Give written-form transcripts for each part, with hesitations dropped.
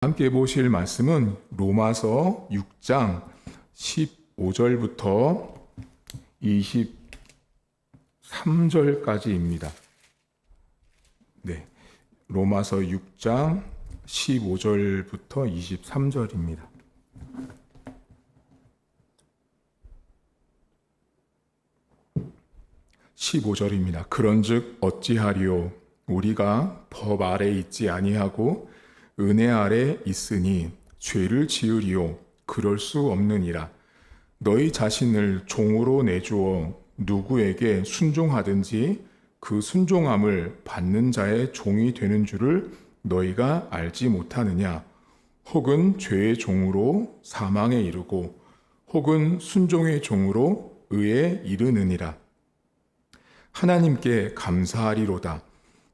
함께 보실 말씀은 로마서 6장 15절부터 23절까지입니다. 네, 로마서 6장 15절부터 23절입니다. 15절입니다. 그런즉 어찌하리요? 우리가 법 아래 있지 아니하고 은혜 아래 있으니 죄를 지으리요? 그럴 수 없느니라. 너희 자신을 종으로 내주어 누구에게 순종하든지 그 순종함을 받는 자의 종이 되는 줄을 너희가 알지 못하느냐? 혹은 죄의 종으로 사망에 이르고 혹은 순종의 종으로 의에 이르느니라. 하나님께 감사하리로다.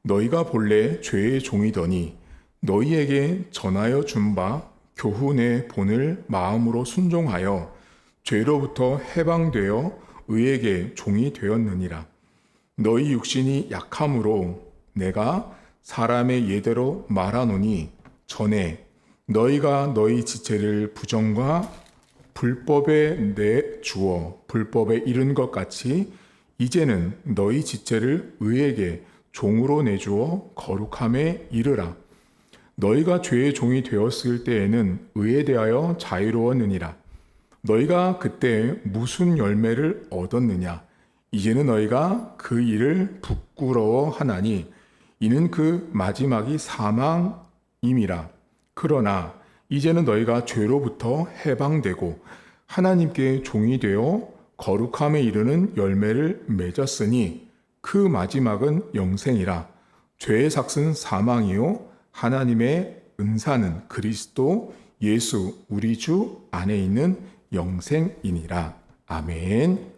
너희가 본래 죄의 종이더니 너희에게 전하여 준 바 교훈의 본을 마음으로 순종하여 죄로부터 해방되어 의에게 종이 되었느니라. 너희 육신이 약함으로 내가 사람의 예대로 말하노니 전에 너희가 너희 지체를 부정과 불법에 내주어 불법에 이른 것 같이 이제는 너희 지체를 의에게 종으로 내주어 거룩함에 이르라. 너희가 죄의 종이 되었을 때에는 의에 대하여 자유로웠느니라. 너희가 그때 무슨 열매를 얻었느냐? 이제는 너희가 그 일을 부끄러워하나니 이는 그 마지막이 사망임이라. 그러나 이제는 너희가 죄로부터 해방되고 하나님께 종이 되어 거룩함에 이르는 열매를 맺었으니 그 마지막은 영생이라. 죄의 삭은 사망이요 하나님의 은사는 그리스도 예수 우리 주 안에 있는 영생이니라. 아멘.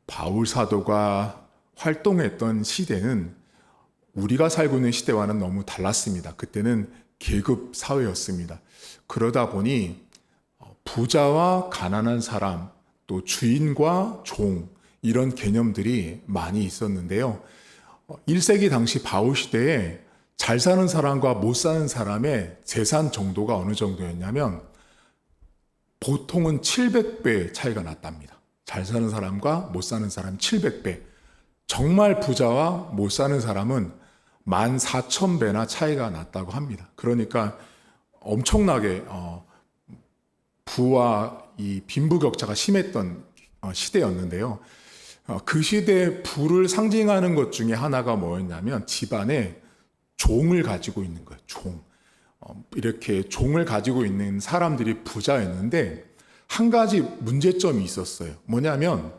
바울 사도가 활동했던 시대는 우리가 살고 있는 시대와는 너무 달랐습니다. 그때는 계급 사회였습니다. 그러다 보니 부자와 가난한 사람, 또 주인과 종, 이런 개념들이 많이 있었는데요. 1세기 당시 바울 시대에 잘 사는 사람과 못 사는 사람의 재산 정도가 어느 정도였냐면 보통은 700배 차이가 났답니다. 잘 사는 사람과 못 사는 사람 700배. 정말 부자와 못 사는 사람은 14,000배나 차이가 났다고 합니다. 그러니까 엄청나게 부와 이 빈부격차가 심했던 시대였는데요. 그 시대의 부를 상징하는 것 중에 하나가 뭐였냐면 집안에 종을 가지고 있는 거예요. 종. 이렇게 종을 가지고 있는 사람들이 부자였는데 한 가지 문제점이 있었어요. 뭐냐면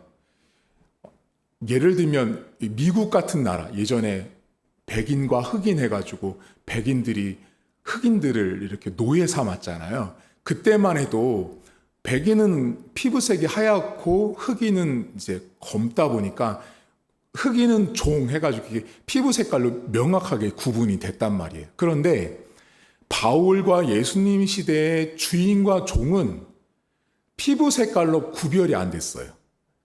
예를 들면 미국 같은 나라, 예전에 백인과 흑인 해가지고 백인들이 흑인들을 이렇게 노예 삼았잖아요. 그때만 해도 백인은 피부색이 하얗고 흑인은 이제 검다 보니까 흑인은 종 해가지고 피부 색깔로 명확하게 구분이 됐단 말이에요. 그런데 바울과 예수님 시대의 주인과 종은 피부 색깔로 구별이 안 됐어요.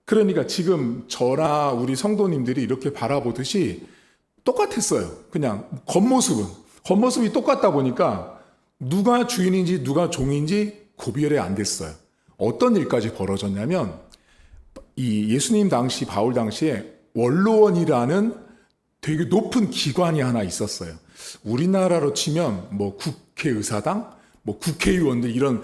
그러니까 지금 저나 우리 성도님들이 이렇게 바라보듯이 똑같았어요. 그냥 겉모습이 똑같다 보니까 누가 주인인지 누가 종인지 구별이 안 됐어요. 어떤 일까지 벌어졌냐면 이 예수님 당시 바울 당시에 원로원이라는 되게 높은 기관이 하나 있었어요. 우리나라로 치면 뭐 국회의사당, 뭐 국회의원들 이런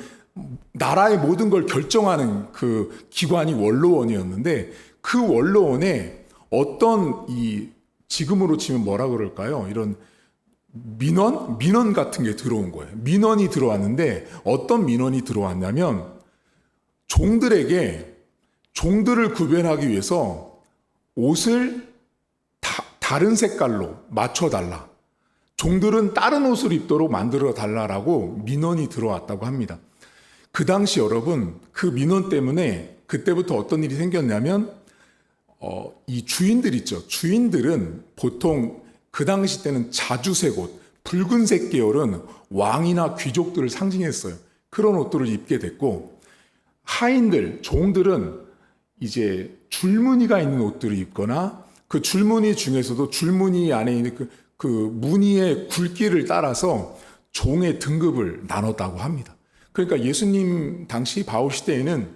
나라의 모든 걸 결정하는 그 기관이 원로원이었는데 그 원로원에 어떤 이 지금으로 치면 뭐라 그럴까요? 이런 민원 같은 게 들어온 거예요. 민원이 들어왔는데 어떤 민원이 들어왔냐면 종들을 구별하기 위해서 옷을 다른 색깔로 맞춰달라. 종들은 다른 옷을 입도록 만들어 달라라고 민원이 들어왔다고 합니다. 그 당시 여러분, 그 민원 때문에 그때부터 어떤 일이 생겼냐면 이 주인들 있죠. 주인들은 보통 그 당시 때는 자주색 옷, 붉은색 계열은 왕이나 귀족들을 상징했어요. 그런 옷들을 입게 됐고 하인들, 종들은 이제 줄무늬가 있는 옷들을 입거나 그 줄무늬 중에서도 줄무늬 안에 있는 그 무늬의 굵기를 따라서 종의 등급을 나눴다고 합니다. 그러니까 예수님 당시 바울 시대에는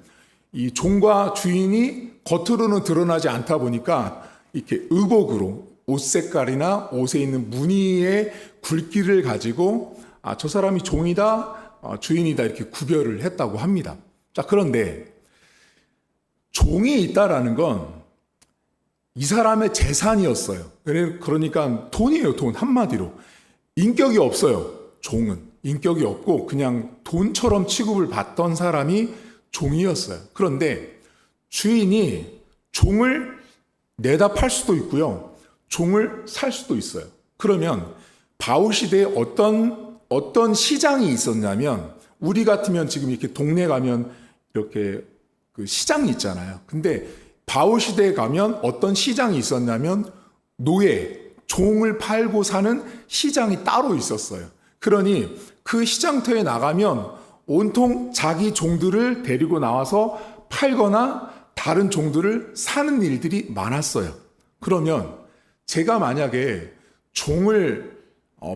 이 종과 주인이 겉으로는 드러나지 않다 보니까 이렇게 의복으로 옷 색깔이나 옷에 있는 무늬의 굵기를 가지고 저 사람이 종이다, 주인이다 이렇게 구별을 했다고 합니다. 자, 그런데 종이 있다라는 건 이 사람의 재산이었어요. 그러니까 돈이에요, 돈. 한마디로. 인격이 없어요, 종은. 인격이 없고 그냥 돈처럼 취급을 받던 사람이 종이었어요. 그런데 주인이 종을 내다 팔 수도 있고요. 종을 살 수도 있어요. 그러면 바울 시대에 어떤 시장이 있었냐면, 우리 같으면 지금 이렇게 동네 가면 이렇게 그 시장이 있잖아요. 근데 바울 시대에 가면 어떤 시장이 있었냐면 노예, 종을 팔고 사는 시장이 따로 있었어요. 그러니 그 시장터에 나가면 온통 자기 종들을 데리고 나와서 팔거나 다른 종들을 사는 일들이 많았어요. 그러면 제가 만약에 종을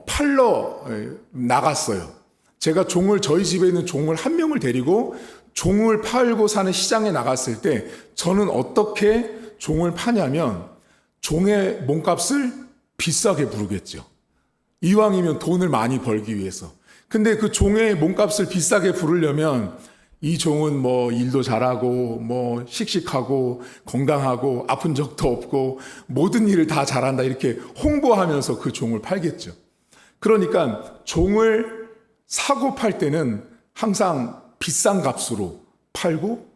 팔러 나갔어요. 제가 저희 집에 있는 종을 한 명을 데리고 종을 팔고 사는 시장에 나갔을 때 저는 어떻게 종을 파냐면 종의 몸값을 비싸게 부르겠죠. 이왕이면 돈을 많이 벌기 위해서. 근데 그 종의 몸값을 비싸게 부르려면 이 종은 뭐 일도 잘하고 뭐 씩씩하고 건강하고 아픈 적도 없고 모든 일을 다 잘한다 이렇게 홍보하면서 그 종을 팔겠죠. 그러니까 종을 사고 팔 때는 항상 비싼 값으로 팔고,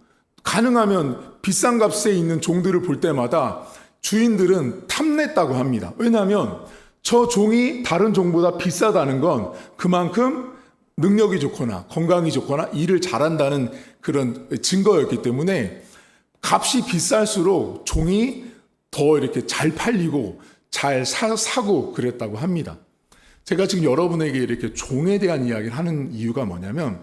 가능하면 비싼 값에 있는 종들을 볼 때마다 주인들은 탐냈다고 합니다. 왜냐하면 저 종이 다른 종보다 비싸다는 건 그만큼 능력이 좋거나 건강이 좋거나 일을 잘한다는 그런 증거였기 때문에 값이 비쌀수록 종이 더 이렇게 잘 팔리고 잘 사고 그랬다고 합니다. 제가 지금 여러분에게 이렇게 종에 대한 이야기를 하는 이유가 뭐냐면,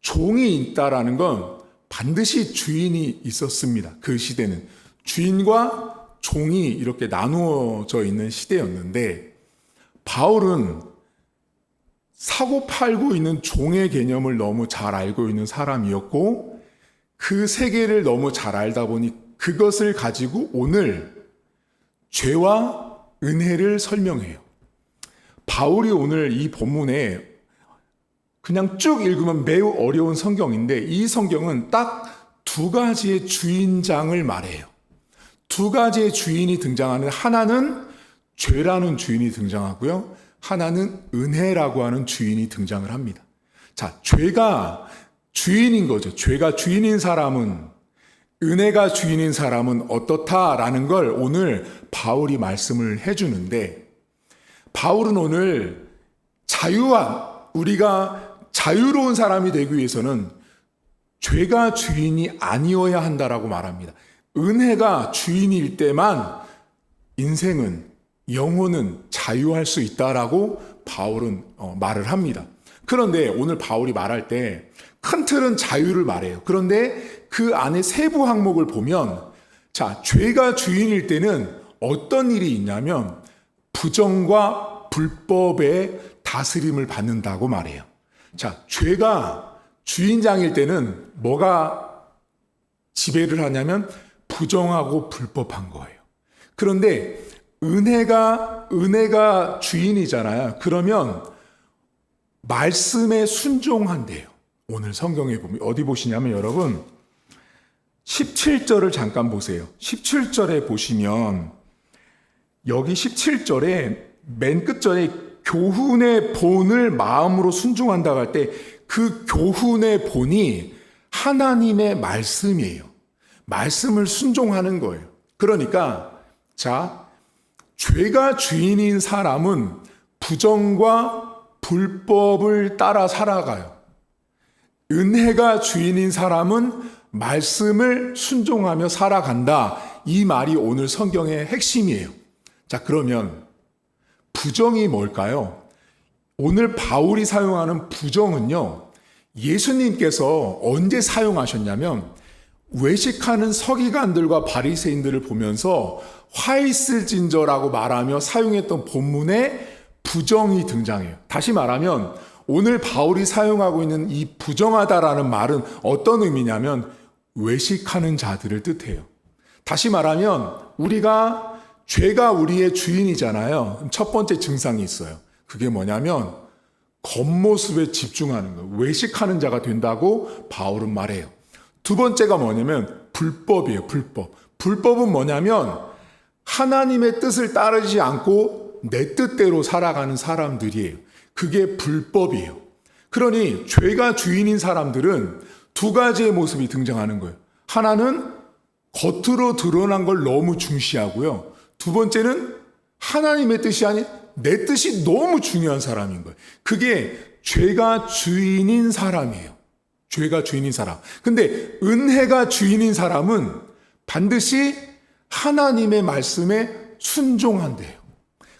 종이 있다라는 건 반드시 주인이 있었습니다. 그 시대는 주인과 종이 이렇게 나누어져 있는 시대였는데, 바울은 사고 팔고 있는 종의 개념을 너무 잘 알고 있는 사람이었고, 그 세계를 너무 잘 알다 보니 그것을 가지고 오늘 죄와 은혜를 설명해요. 바울이 오늘 이 본문에 그냥 쭉 읽으면 매우 어려운 성경인데, 이 성경은 딱 두 가지의 주인장을 말해요. 두 가지의 주인이 등장하는, 하나는 죄라는 주인이 등장하고요, 하나는 은혜라고 하는 주인이 등장을 합니다. 자, 죄가 주인인 거죠. 죄가 주인인 사람은, 은혜가 주인인 사람은 어떻다라는 걸 오늘 바울이 말씀을 해주는데, 바울은 오늘 우리가 자유로운 사람이 되기 위해서는 죄가 주인이 아니어야 한다라고 말합니다. 은혜가 주인일 때만 인생은, 영혼은 자유할 수 있다라고 바울은 말을 합니다. 그런데 오늘 바울이 말할 때 큰 틀은 자유를 말해요. 그런데 그 안에 세부 항목을 보면, 자, 죄가 주인일 때는 어떤 일이 있냐면 부정과 불법의 다스림을 받는다고 말해요. 자, 죄가 주인장일 때는 뭐가 지배를 하냐면 부정하고 불법한 거예요. 그런데 은혜가 주인이잖아요. 그러면 말씀에 순종한대요. 오늘 성경에 보면 어디 보시냐면 여러분 17절을 잠깐 보세요. 17절에 보시면 여기 17절에 맨 끝절에 교훈의 본을 마음으로 순종한다고 할 때 그 교훈의 본이 하나님의 말씀이에요. 말씀을 순종하는 거예요. 그러니까 자, 죄가 주인인 사람은 부정과 불법을 따라 살아가요. 은혜가 주인인 사람은 말씀을 순종하며 살아간다. 이 말이 오늘 성경의 핵심이에요. 자, 그러면 부정이 뭘까요? 오늘 바울이 사용하는 부정은요, 예수님께서 언제 사용하셨냐면 외식하는 서기관들과 바리새인들을 보면서 화 있을진저라고 말하며 사용했던 본문에 부정이 등장해요. 다시 말하면 오늘 바울이 사용하고 있는 이 부정하다라는 말은 어떤 의미냐면 외식하는 자들을 뜻해요. 다시 말하면 우리가 죄가 우리의 주인이잖아요. 그럼 첫 번째 증상이 있어요. 그게 뭐냐면 겉모습에 집중하는 거예요. 외식하는 자가 된다고 바울은 말해요. 두 번째가 뭐냐면 불법이에요. 불법. 불법은 뭐냐면 하나님의 뜻을 따르지 않고 내 뜻대로 살아가는 사람들이에요. 그게 불법이에요. 그러니 죄가 주인인 사람들은 두 가지의 모습이 등장하는 거예요. 하나는 겉으로 드러난 걸 너무 중시하고요. 두 번째는 하나님의 뜻이 아닌 내 뜻이 너무 중요한 사람인 거예요. 그게 죄가 주인인 사람이에요. 죄가 주인인 사람. 근데 은혜가 주인인 사람은 반드시 하나님의 말씀에 순종한대요.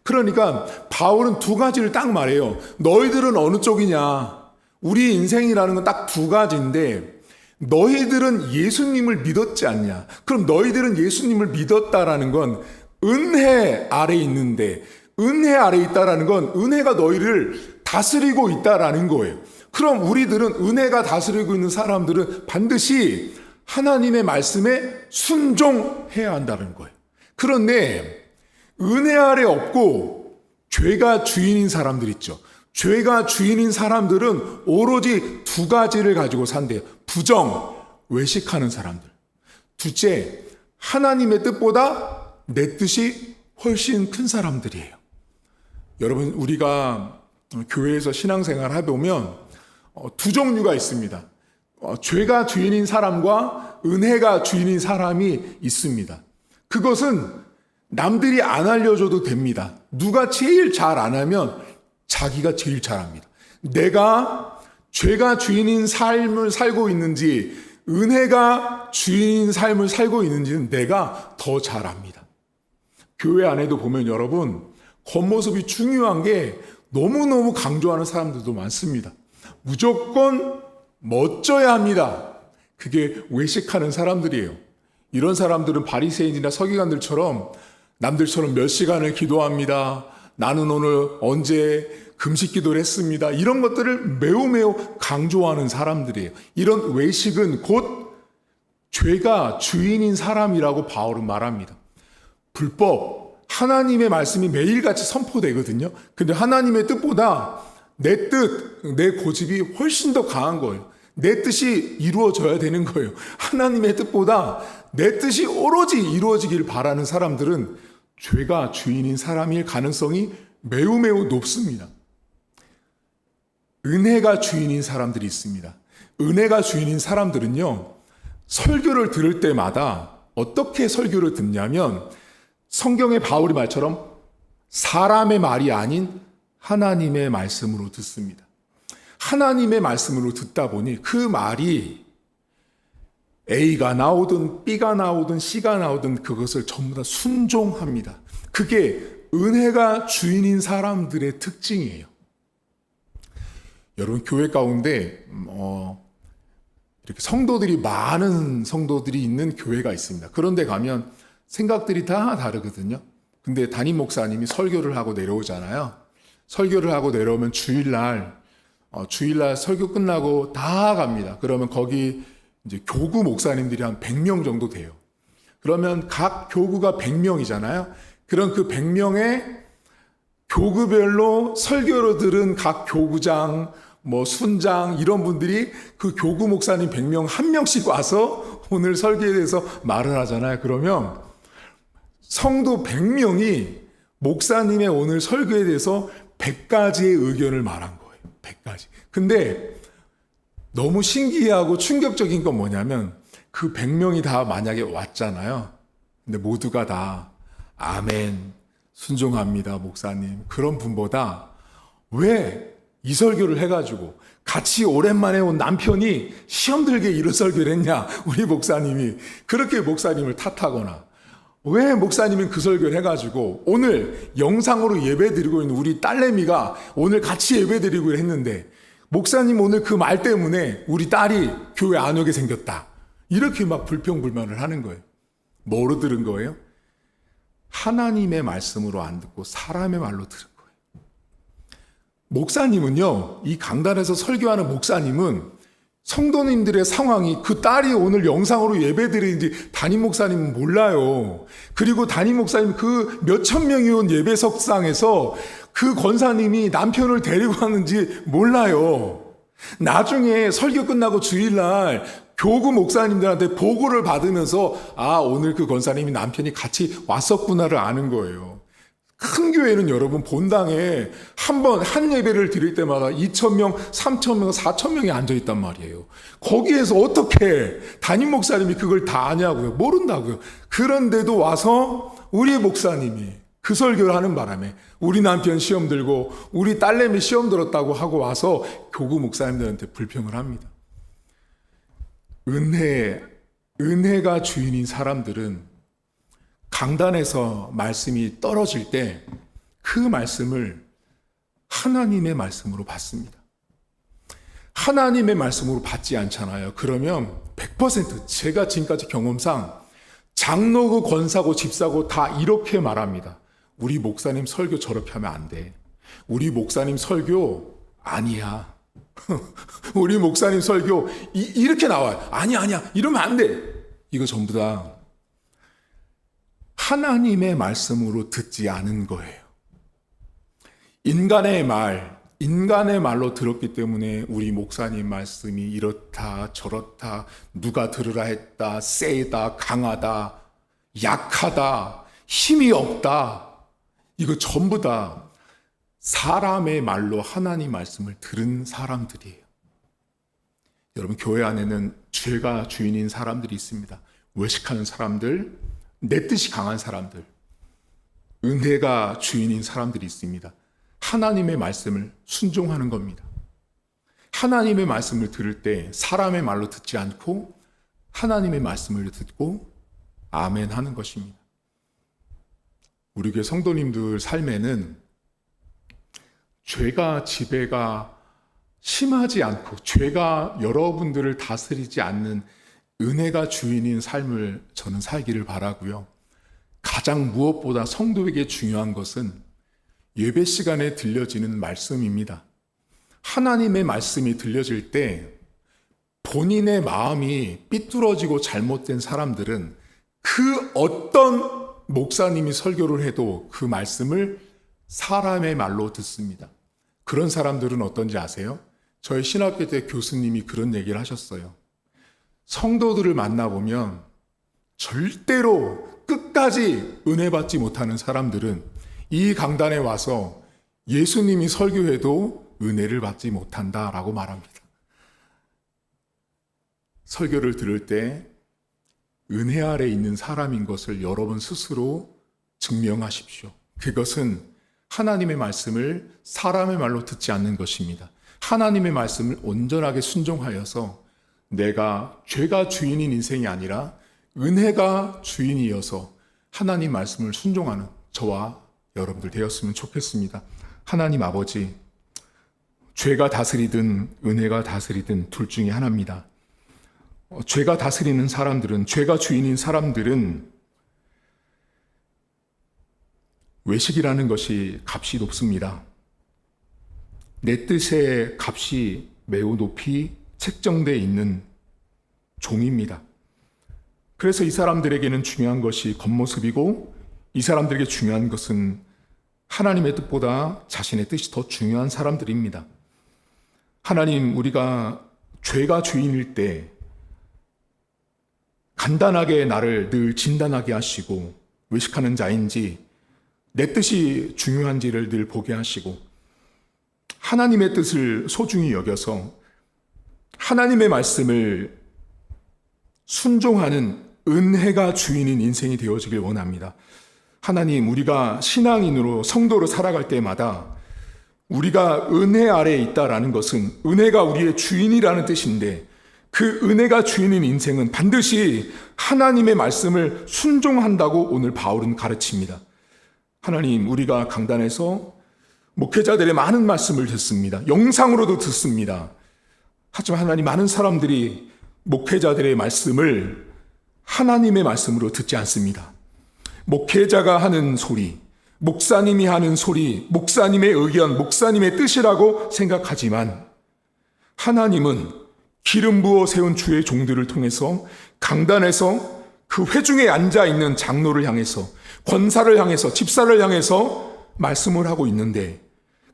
그러니까 바울은 두 가지를 딱 말해요. 너희들은 어느 쪽이냐? 우리 인생이라는 건 딱 두 가지인데 너희들은 예수님을 믿었지 않냐? 그럼 너희들은 예수님을 믿었다라는 건 은혜 아래 있는데 은혜 아래 있다라는 건 은혜가 너희를 다스리고 있다라는 거예요. 그럼 우리들은 은혜가 다스리고 있는 사람들은 반드시 하나님의 말씀에 순종해야 한다는 거예요. 그런데 은혜 아래 없고 죄가 주인인 사람들 있죠. 죄가 주인인 사람들은 오로지 두 가지를 가지고 산대요. 부정, 외식하는 사람들. 둘째, 하나님의 뜻보다 내 뜻이 훨씬 큰 사람들이에요. 여러분, 우리가 교회에서 신앙생활 해보면 두 종류가 있습니다. 죄가 주인인 사람과 은혜가 주인인 사람이 있습니다. 그것은 남들이 안 알려줘도 됩니다. 누가 제일 잘 안 하면 자기가 제일 잘합니다. 내가 죄가 주인인 삶을 살고 있는지 은혜가 주인인 삶을 살고 있는지는 내가 더 잘 압니다. 교회 안에도 보면 여러분 겉모습이 중요한 게 너무너무 강조하는 사람들도 많습니다. 무조건 멋져야 합니다. 그게 외식하는 사람들이에요. 이런 사람들은 바리새인이나 서기관들처럼 남들처럼 몇 시간을 기도합니다. 나는 오늘 언제 금식 기도를 했습니다. 이런 것들을 매우 강조하는 사람들이에요. 이런 외식은 곧 죄가 주인인 사람이라고 바울은 말합니다. 불법, 하나님의 말씀이 매일같이 선포되거든요. 근데 하나님의 뜻보다 내 뜻, 내 고집이 훨씬 더 강한 거예요. 내 뜻이 이루어져야 되는 거예요. 하나님의 뜻보다 내 뜻이 오로지 이루어지길 바라는 사람들은 죄가 주인인 사람일 가능성이 매우 높습니다. 은혜가 주인인 사람들이 있습니다. 은혜가 주인인 사람들은요, 설교를 들을 때마다 어떻게 설교를 듣냐면 성경의 바울의 말처럼 사람의 말이 아닌 하나님의 말씀으로 듣습니다. 하나님의 말씀으로 듣다 보니 그 말이 A가 나오든 B가 나오든 C가 나오든 그것을 전부 다 순종합니다. 그게 은혜가 주인인 사람들의 특징이에요. 여러분 교회 가운데 이렇게 성도들이 많은 성도들이 있는 교회가 있습니다. 그런데 가면 생각들이 다 다르거든요. 근데 담임 목사님이 설교를 하고 내려오잖아요. 설교를 하고 내려오면 주일날 설교 끝나고 다 갑니다. 그러면 거기 이제 교구 목사님들이 한 100명 정도 돼요. 그러면 각 교구가 100명이잖아요. 그럼 그 100명의 교구별로 설교를 들은 각 교구장, 순장 이런 분들이 그 교구 목사님 100명 한 명씩 와서 오늘 설교에 대해서 말을 하잖아요. 그러면 성도 100명이 목사님의 오늘 설교에 대해서 100가지의 의견을 말한 거예요. 100가지. 근데 너무 신기하고 충격적인 건 뭐냐면 그 100명이 다 만약에 왔잖아요. 근데 모두가 다 아멘, 순종합니다, 목사님. 그런 분보다 왜 이 설교를 해가지고 같이 오랜만에 온 남편이 시험 들게 이런 설교를 했냐, 우리 목사님이 그렇게 목사님을 탓하거나 왜 목사님은 그 설교를 해가지고 오늘 영상으로 예배드리고 있는 우리 딸내미가 오늘 같이 예배드리고 했는데 목사님 오늘 그 말 때문에 우리 딸이 교회 안 오게 생겼다. 이렇게 막 불평불만을 하는 거예요. 뭐로 들은 거예요? 하나님의 말씀으로 안 듣고 사람의 말로 들은 거예요. 목사님은요, 이 강단에서 설교하는 목사님은 성도님들의 상황이 그 딸이 오늘 영상으로 예배드리는지 담임 목사님은 몰라요. 그리고 담임 목사님 그 몇천 명이 온 예배석상에서 그 권사님이 남편을 데리고 왔는지 몰라요. 나중에 설교 끝나고 주일날 교구 목사님들한테 보고를 받으면서 오늘 그 권사님이 남편이 같이 왔었구나를 아는 거예요. 큰 교회는 여러분 본당에 한 예배를 드릴 때마다 2,000명, 3,000명, 4,000명이 앉아있단 말이에요. 거기에서 어떻게 담임 목사님이 그걸 다 아냐고요. 모른다고요. 그런데도 와서 우리 목사님이 그 설교를 하는 바람에 우리 남편 시험 들고 우리 딸내미 시험 들었다고 하고 와서 교구 목사님들한테 불평을 합니다. 은혜가 주인인 사람들은 강단에서 말씀이 떨어질 때 그 말씀을 하나님의 말씀으로 받습니다. 하나님의 말씀으로 받지 않잖아요. 그러면 100% 제가 지금까지 경험상 장로고 권사고 집사고 다 이렇게 말합니다. 우리 목사님 설교 저렇게 하면 안 돼. 우리 목사님 설교 아니야. 우리 목사님 설교 이렇게 나와요. 아니야. 이러면 안 돼. 이거 전부 다 하나님의 말씀으로 듣지 않은 거예요. 인간의 말로 들었기 때문에 우리 목사님 말씀이 이렇다 저렇다 누가 들으라 했다 세다 강하다 약하다 힘이 없다 이거 전부 다 사람의 말로 하나님 말씀을 들은 사람들이에요. 여러분 교회 안에는 죄가 주인인 사람들이 있습니다. 외식하는 사람들, 내 뜻이 강한 사람들, 은혜가 주인인 사람들이 있습니다. 하나님의 말씀을 순종하는 겁니다. 하나님의 말씀을 들을 때 사람의 말로 듣지 않고 하나님의 말씀을 듣고 아멘 하는 것입니다. 우리 교회 성도님들 삶에는 죄가 지배가 심하지 않고 죄가 여러분들을 다스리지 않는 은혜가 주인인 삶을 저는 살기를 바라고요. 가장 무엇보다 성도에게 중요한 것은 예배 시간에 들려지는 말씀입니다. 하나님의 말씀이 들려질 때 본인의 마음이 삐뚤어지고 잘못된 사람들은 그 어떤 목사님이 설교를 해도 그 말씀을 사람의 말로 듣습니다. 그런 사람들은 어떤지 아세요? 저희 신학교 때 교수님이 그런 얘기를 하셨어요. 성도들을 만나보면 절대로 끝까지 은혜 받지 못하는 사람들은 이 강단에 와서 예수님이 설교해도 은혜를 받지 못한다라고 말합니다. 설교를 들을 때 은혜 아래 있는 사람인 것을 여러분 스스로 증명하십시오. 그것은 하나님의 말씀을 사람의 말로 듣지 않는 것입니다. 하나님의 말씀을 온전하게 순종하여서 내가 죄가 주인인 인생이 아니라 은혜가 주인이어서 하나님 말씀을 순종하는 저와 여러분들 되었으면 좋겠습니다. 하나님 아버지, 죄가 다스리든 은혜가 다스리든 둘 중에 하나입니다. 죄가 다스리는 사람들은, 죄가 주인인 사람들은 외식이라는 것이 값이 높습니다. 내 뜻의 값이 매우 높이 책정되어 있는 종입니다. 그래서 이 사람들에게는 중요한 것이 겉모습이고 이 사람들에게 중요한 것은 하나님의 뜻보다 자신의 뜻이 더 중요한 사람들입니다. 하나님, 우리가 죄가 주인일 때 간단하게 나를 늘 진단하게 하시고 외식하는 자인지 내 뜻이 중요한지를 늘 보게 하시고 하나님의 뜻을 소중히 여겨서 하나님의 말씀을 순종하는 은혜가 주인인 인생이 되어지길 원합니다. 하나님, 우리가 신앙인으로 성도로 살아갈 때마다 우리가 은혜 아래에 있다라는 것은 은혜가 우리의 주인이라는 뜻인데 그 은혜가 주인인 인생은 반드시 하나님의 말씀을 순종한다고 오늘 바울은 가르칩니다. 하나님, 우리가 강단에서 목회자들의 많은 말씀을 듣습니다. 영상으로도 듣습니다. 하지만 하나님, 많은 사람들이 목회자들의 말씀을 하나님의 말씀으로 듣지 않습니다. 목회자가 하는 소리, 목사님이 하는 소리, 목사님의 의견, 목사님의 뜻이라고 생각하지만 하나님은 기름 부어 세운 주의 종들을 통해서 강단에서 그 회중에 앉아있는 장로를 향해서, 권사를 향해서, 집사를 향해서 말씀을 하고 있는데,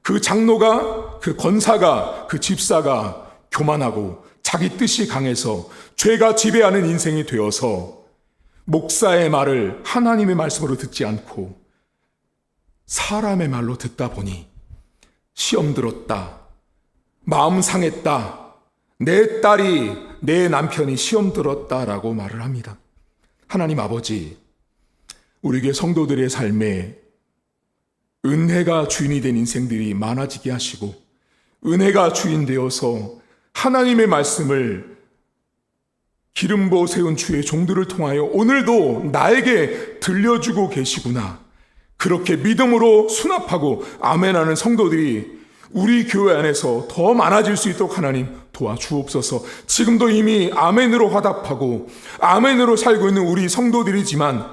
그 장로가, 그 권사가, 그 집사가 교만하고 자기 뜻이 강해서 죄가 지배하는 인생이 되어서 목사의 말을 하나님의 말씀으로 듣지 않고 사람의 말로 듣다 보니 시험 들었다, 마음 상했다, 내 딸이, 내 남편이 시험 들었다라고 말을 합니다. 하나님 아버지, 우리 교회 성도들의 삶에 은혜가 주인이 된 인생들이 많아지게 하시고, 은혜가 주인 되어서 하나님의 말씀을 기름 부어 세운 주의 종들을 통하여 오늘도 나에게 들려주고 계시구나, 그렇게 믿음으로 수납하고 아멘하는 성도들이 우리 교회 안에서 더 많아질 수 있도록 하나님 도와주옵소서. 지금도 이미 아멘으로 화답하고 아멘으로 살고 있는 우리 성도들이지만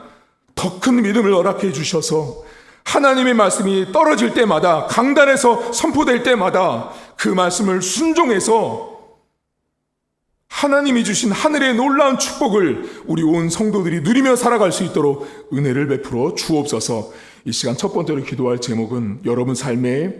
더 큰 믿음을 허락해 주셔서 하나님의 말씀이 떨어질 때마다, 강단에서 선포될 때마다 그 말씀을 순종해서 하나님이 주신 하늘의 놀라운 축복을 우리 온 성도들이 누리며 살아갈 수 있도록 은혜를 베풀어 주옵소서. 이 시간 첫 번째로 기도할 제목은 여러분 삶에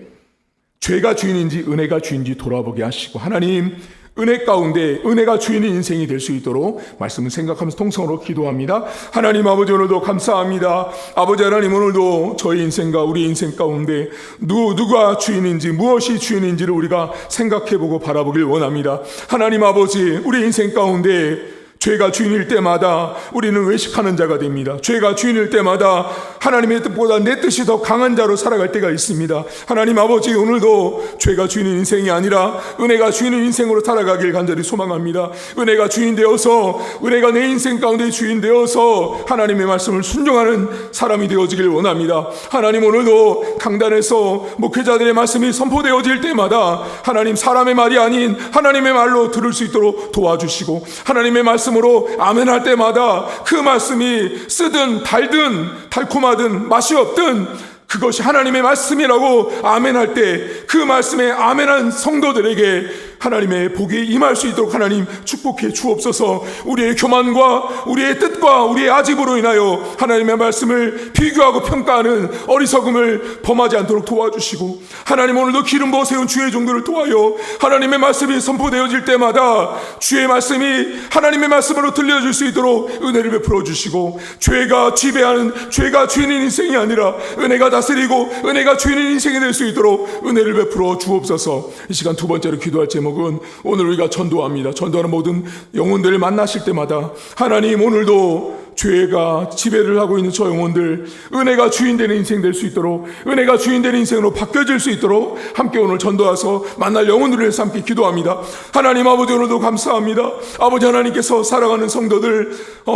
죄가 주인인지 은혜가 주인인지 돌아보게 하시고, 하나님 은혜 가운데 은혜가 주인의 인생이 될 수 있도록 말씀을 생각하면서 통성으로 기도합니다. 하나님 아버지, 오늘도 감사합니다. 아버지 하나님, 오늘도 저희 인생과 우리 인생 가운데 누가 주인인지, 무엇이 주인인지를 우리가 생각해보고 바라보길 원합니다. 하나님 아버지, 우리 인생 가운데 죄가 주인일 때마다 우리는 외식하는 자가 됩니다. 죄가 주인일 때마다 하나님의 뜻보다 내 뜻이 더 강한 자로 살아갈 때가 있습니다. 하나님 아버지, 오늘도 죄가 주인인 인생이 아니라 은혜가 주인인 인생으로 살아가길 간절히 소망합니다. 은혜가 주인 되어서, 은혜가 내 인생 가운데 주인 되어서 하나님의 말씀을 순종하는 사람이 되어지길 원합니다. 하나님, 오늘도 강단에서 목회자들의 말씀이 선포되어질 때마다 하나님, 사람의 말이 아닌 하나님의 말로 들을 수 있도록 도와주시고, 하나님의 말씀으로 아멘할 때마다 그 말씀이 쓰든 달든 달콤하든 맛이 없든 그것이 하나님의 말씀이라고 아멘할 때 그 말씀에 아멘한 성도들에게 하나님의 복이 임할 수 있도록 하나님 축복해 주옵소서. 우리의 교만과 우리의 뜻과 우리의 아집으로 인하여 하나님의 말씀을 비교하고 평가하는 어리석음을 범하지 않도록 도와주시고, 하나님 오늘도 기름 부어 세운 주의 종들을 통하여 하나님의 말씀이 선포되어질 때마다 주의 말씀이 하나님의 말씀으로 들려줄 수 있도록 은혜를 베풀어 주시고, 죄가 지배하는, 죄가 주인인 인생이 아니라 은혜가 다스리고 은혜가 주인인 인생이 될 수 있도록 은혜를 베풀어 주옵소서. 이 시간 두 번째로 기도할 제목은 오늘 우리가 전도합니다. 전도하는 모든 영혼들을 만나실 때마다 하나님, 오늘도 죄가 지배를 하고 있는 저 영혼들 은혜가 주인되는 인생 될 수 있도록, 은혜가 주인되는 인생으로 바뀌어질 수 있도록 함께 오늘 전도와서 만날 영혼들을 위해서 함께 기도합니다. 하나님 아버지, 오늘도 감사합니다. 아버지 하나님께서 사랑하는 성도들,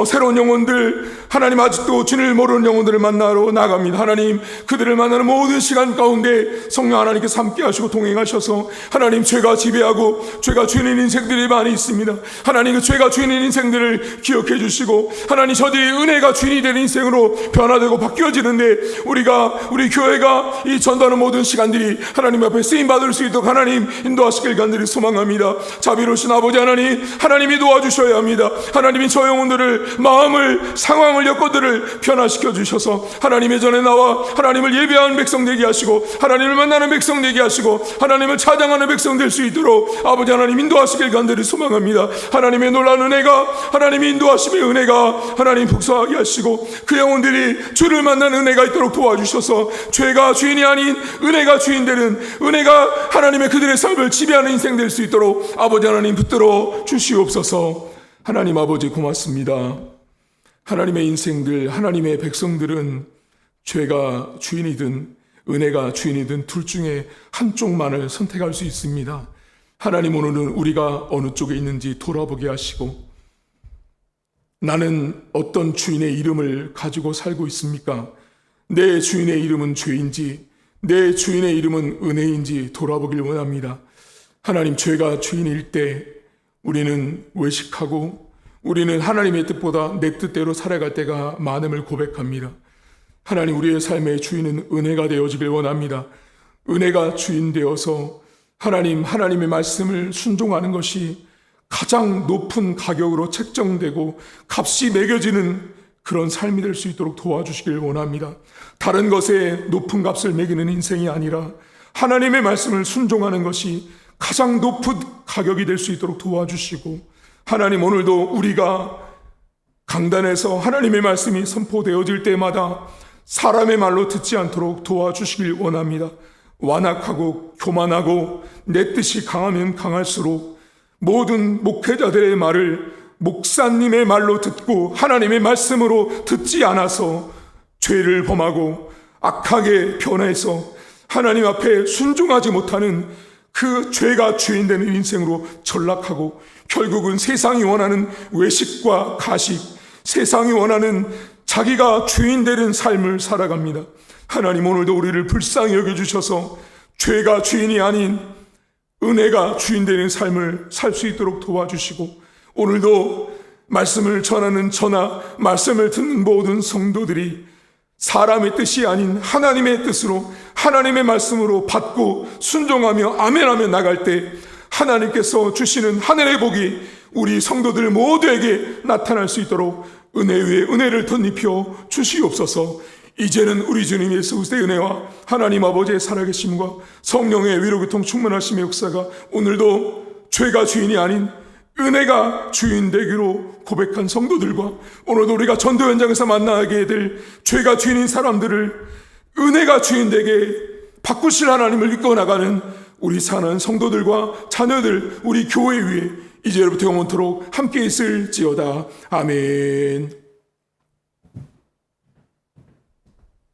새로운 영혼들, 하나님 아직도 주님을 모르는 영혼들을 만나러 나갑니다. 하나님, 그들을 만나는 모든 시간 가운데 성령 하나님께서 함께 하시고 동행하셔서 하나님, 죄가 지배하고 죄가 주인인 인생들이 많이 있습니다. 하나님, 그 죄가 주인인 인생들을 기억해 주시고, 하나님 저들이 은혜가 주인이 되는 인생으로 변화되고 바뀌어지는데 우리 교회가 이 전도하는 모든 시간들이 하나님 앞에 쓰임받을 수 있도록 하나님 인도하시길 간절히 소망합니다. 자비로우신 아버지 하나님, 하나님이 도와주셔야 합니다. 하나님이 저 영혼들을, 마음을, 상황을, 여건들을 변화시켜 주셔서 하나님의 전에 나와 하나님을 예배하는 백성 되게 하시고, 하나님을 만나는 백성 되게 하시고, 하나님을 찬양하는 백성 될 수 있도록 아버지 하나님 인도하시길 간절히 소망합니다. 하나님의 놀라운 은혜가, 하나님의 인도하심의 은혜가 하나님 복수하게 하시고, 그 영혼들이 주를 만나는 은혜가 있도록 도와주셔서 죄가 주인이 아닌 은혜가 주인 되는, 은혜가 하나님의 그들의 삶을 지배하는 인생 될 수 있도록 아버지 하나님 붙들어 주시옵소서. 하나님 아버지 고맙습니다. 하나님의 인생들, 하나님의 백성들은 죄가 주인이든 은혜가 주인이든 둘 중에 한쪽만을 선택할 수 있습니다. 하나님, 오늘은 우리가 어느 쪽에 있는지 돌아보게 하시고, 나는 어떤 주인의 이름을 가지고 살고 있습니까? 내 주인의 이름은 죄인지 내 주인의 이름은 은혜인지 돌아보길 원합니다. 하나님, 죄가 주인일 때 우리는 외식하고 우리는 하나님의 뜻보다 내 뜻대로 살아갈 때가 많음을 고백합니다. 하나님, 우리의 삶의 주인은 은혜가 되어지길 원합니다. 은혜가 주인 되어서 하나님의 말씀을 순종하는 것이 가장 높은 가격으로 책정되고 값이 매겨지는 그런 삶이 될 수 있도록 도와주시길 원합니다. 다른 것에 높은 값을 매기는 인생이 아니라 하나님의 말씀을 순종하는 것이 가장 높은 가격이 될 수 있도록 도와주시고, 하나님, 오늘도 우리가 강단에서 하나님의 말씀이 선포되어질 때마다 사람의 말로 듣지 않도록 도와주시길 원합니다. 완악하고 교만하고 내 뜻이 강하면 강할수록 모든 목회자들의 말을 목사님의 말로 듣고 하나님의 말씀으로 듣지 않아서 죄를 범하고 악하게 변해서 하나님 앞에 순종하지 못하는 그 죄가 주인 되는 인생으로 전락하고, 결국은 세상이 원하는 외식과 가식, 세상이 원하는 자기가 주인 되는 삶을 살아갑니다. 하나님, 오늘도 우리를 불쌍히 여겨주셔서 죄가 주인이 아닌 은혜가 주인 되는 삶을 살 수 있도록 도와주시고, 오늘도 말씀을 전하는 저나 말씀을 듣는 모든 성도들이 사람의 뜻이 아닌 하나님의 뜻으로, 하나님의 말씀으로 받고 순종하며 아멘하며 나갈 때 하나님께서 주시는 하늘의 복이 우리 성도들 모두에게 나타날 수 있도록 은혜 위에 은혜를 덧입혀 주시옵소서. 이제는 우리 주님 예수 그리스도의 은혜와 하나님 아버지의 살아계심과 성령의 위로교통 충만하심의 역사가 오늘도 죄가 주인이 아닌 은혜가 주인 되기로 고백한 성도들과, 오늘도 우리가 전도 현장에서 만나게 될 죄가 주인인 사람들을 은혜가 주인 되게 바꾸실 하나님을 이끌어 나가는 우리 사는 성도들과 자녀들, 우리 교회 위에 이제부터 영원토록 함께 있을지어다. 아멘.